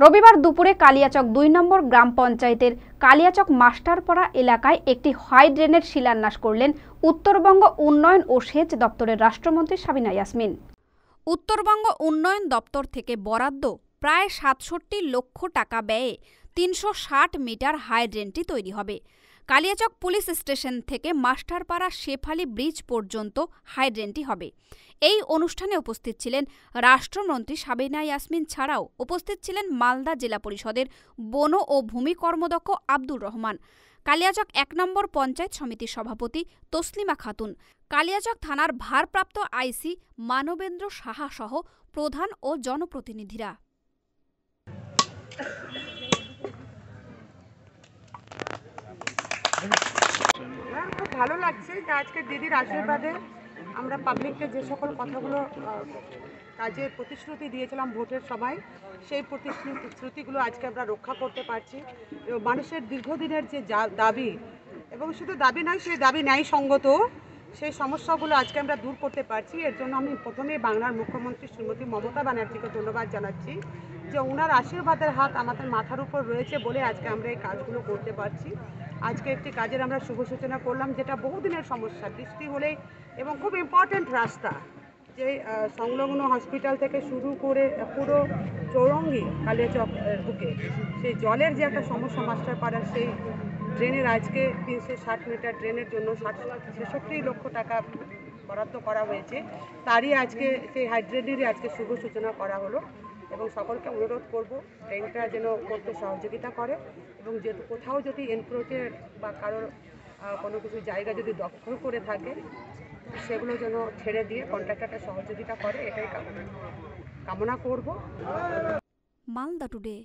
রবিবার দুপুরে কালিয়াচক ২ নম্বর গ্রাম পঞ্চায়েতের কালিয়াচক মাস্টারপাড়া এলাকায় একটি হাই ড্রেনের শিলান্যাস করলেন উত্তরবঙ্গ উন্নয়ন ও সেচ দপ্তরের রাষ্ট্রমন্ত্রী সাবিনা ইয়াসমিন। উত্তরবঙ্গ উন্নয়ন দপ্তর থেকে বরাদ্দ প্রায় ৬৭ লক্ষ টাকা ব্যয়ে ৩৬০ মিটার হাই ড্রেনটি তৈরি হবে। কালিয়াচক পুলিশ স্টেশন থেকে মাস্টারপাড়া শেফালি ব্রিজ পর্যন্ত হাই ড্রেনটি হবে। এই অনুষ্ঠানে উপস্থিত ছিলেন রাষ্ট্রমন্ত্রী সাবিনা ইয়াসমিন ছাড়াও উপস্থিত ছিলেন মালদা জেলা পরিষদের বন ও ভূমি কর্মদক্ষ আব্দুর রহমান, কালিয়াচক ১ নম্বর পঞ্চায়েত সমিতির সভাপতি তসলিমা খাতুন, কালিয়াচক থানার ভারপ্রাপ্ত আইসি মানবেন্দ্র সাহা সহ প্রধান ও জনপ্রতিনিধিরা। খুব ভালো লাগছে যে আজকে দিদির আশীর্বাদে আমরা পাবলিককে যে সকল কথাগুলো কাজের প্রতিশ্রুতি দিয়েছিলাম ভোটের সময়, সেই প্রতিশ্রুতিগুলো আজকে আমরা রক্ষা করতে পারছি। এবং মানুষের দীর্ঘদিনের যে দাবি, এবং শুধু দাবি নয়, সেই দাবি ন্যায়সঙ্গত, সেই সমস্যাগুলো আজকে আমরা দূর করতে পারছি। এর জন্য আমি প্রথমেই বাংলার মুখ্যমন্ত্রী শ্রীমতী মমতা ব্যানার্জিকে ধন্যবাদ জানাচ্ছি যে ওনার আশীর্বাদের হাত আমাদের মাথার উপর রয়েছে বলে আজকে আমরা এই কাজগুলো করতে পারছি। আজকে একটি কাজের আমরা শুভ সূচনা করলাম, যেটা বহুদিনের সমস্যা, বৃষ্টি হলেই, এবং খুব ইম্পর্ট্যান্ট রাস্তা, যে সংলগ্ন হসপিটাল থেকে শুরু করে পুরো চৌরঙ্গি কালিয়াচক বুকে সেই জলের যে একটা সমস্যা মাস্টারপাড়ার, সেই ড্রেনের আজকে ৩৬০ মিটার ড্রেনের জন্য ৬৬ লক্ষ টাকা বরাদ্দ করা হয়েছে। তারই আজকে সেই হাইড্রেনেরই আজকে শুভ সূচনা করা হলো। এবং সকলকে অনুরোধ করব ড্রেনটা যেন করতে সহযোগিতা করে, এবং যেহেতু কোথাও যদি এনক্রোচের বা কারোর কোনো কিছু জায়গা যদি দখল করে থাকে, সেগুলো যেন ছেড়ে দিয়ে কন্ট্রাক্টরটা সহযোগিতা করে, এটাই কামনা করব। মালদা টুডে।